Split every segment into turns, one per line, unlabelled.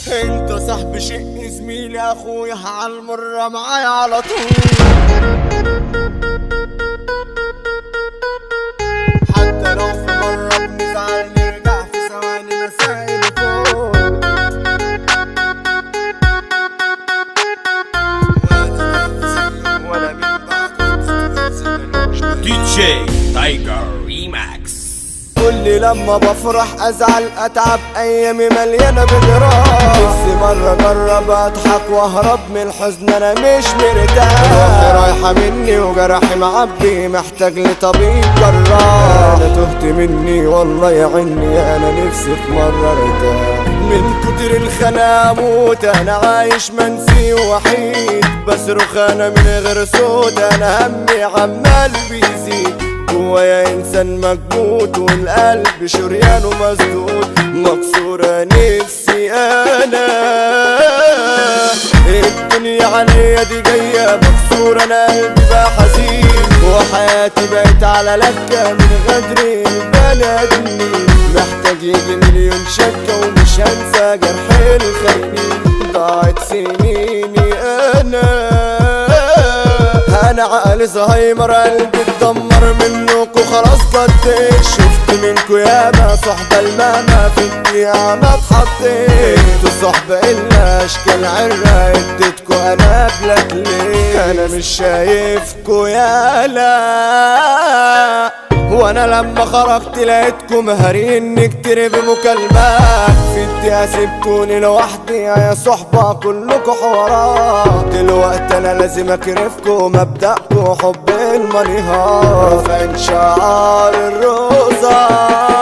انت صاحبي شق زميلي اخويا عالمرة معايا على طول، حتى لو في مرة بنزعل نرجع في ثواني مسائل فوق. ولا من بعد
دي جي تايجر ريماكس.
كل لما بفرح ازعل اتعب ايامي مليانه بجراح، نفسي مره اجرب اضحك واهرب من الحزن انا مش مرتاح، روحي رايحه مني وجرحي معبي محتاج لطبيب جراح، انا تهت مني والله يعيني انا نفسي في مره ارتاح، من كتر الخناقه اموت انا عايش منسي وحيد، بصرخ انا من غير صوت انا همي عمال بيزيد، جوايا انسان مكبوت والقلب شريان ومسدود، مكسورة نفسي انا الدنيا عليا دي جاية مكسورة، انا قلبي بقى حزين وحياتي بقت على لكة من غدر البني ادمين، محتاج يجي مليون شكة ومش هنسى جرح الخاينين، ضاعت سنيني انا عقلي زهايمر قلبي اتدمر منكوا خلاص قديت، شفت منكوا ياما صحبة الماما في الدقيقة ما اتحطيت، انتوا صحبة الا اشكال عرة اديتكوا انا قبلك ليه، انا مش شايفكوا يالا، وانا لما خرجت لقيتكم مهارين كتير بمكالمات، في الدقيقة سبتوني لوحدي يا صحبة كلكوا حوارات، دلوقتي انا لازم اكرفكم مبدأكوا حب المنهار، رافعين شعار الرزام،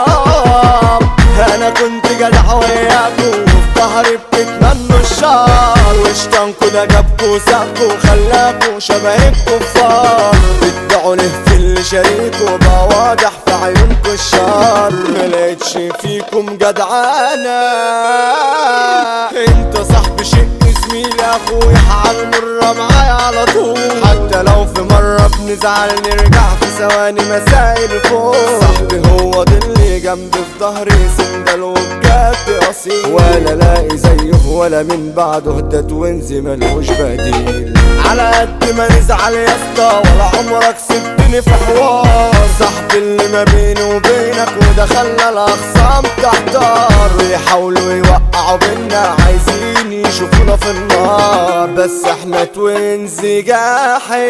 انا كنت جدع وياكوا وفي ظهري بتتمنوا الشر، وشطانكوا ده جابكوا سابكوا خلاكوا شبه الكفار، بتدعوا له في اللي شريكوا بقى واضح في عيونكوا الشر، ملقتش فيكم جدعانة، انت صاحبي شق زميلي اخويا عالمرة معايا على طول، حتى لو في مرة بنزعل نرجع في ثواني مسائل فوق، صاحبي هو ده اللي جنبي في ظهري سندل وبجد اصيل، ولا لاقي زيه ولا من بعده ده توينز ملوش بديل، على قد ما نزعل يا اسطى ولا عمرك سبتني في حوار، صاحبي اللي ما بيني وبينك وده خلى الاخصام تحتار، يحاولوا يوقعوا بينا عايزين يشوفونا في النار، بس احنا توينز جاحد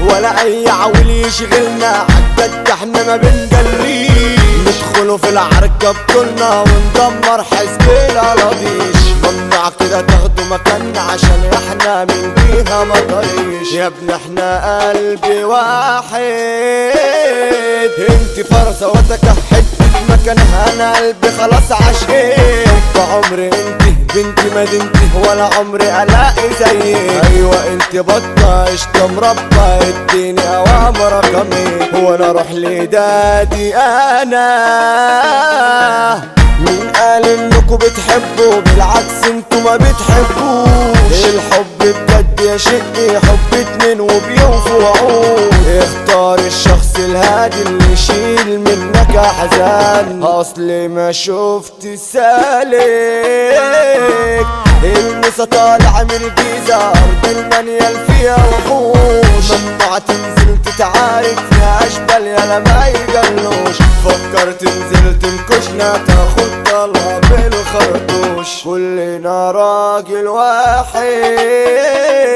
ولا اي عويل يشغلنا عالجد احنا ما بنجليش، ندخلوا في العركة بطولنا وندمر حزب الأراضيش، ممنوع كده تاخدوا مكاننا عشان احنا من بيها مطريش، يا ابني احنا قلبي واحد، انت فرصة وتكحد مكانها انا قلبي خلاص عشقك، بعمري انت بنتي مدينتي ولا عمري الاقي زيك، ايوه انت بطة قشطة مربى اديني اوامر رقمي وانا اروح لدادي انا، مين قال انكوا بتحبوا بالعكس انتوا ما بتحبوش، الحب بجد يا شقي حب اتنين وبيوفوا وعود، اختار الشخص الهادي اللي يشيل منك احزان، اصلي ما شفت سالك، المسا طالع من الجيزة ارض المنيل فيها وحوش، ممنوع تنزل تتعارك فيها اشبال يالا ما يجلوش، فكر تنزل تنكشنا تاخد طلب الخرطوش، كلنا راجل واحد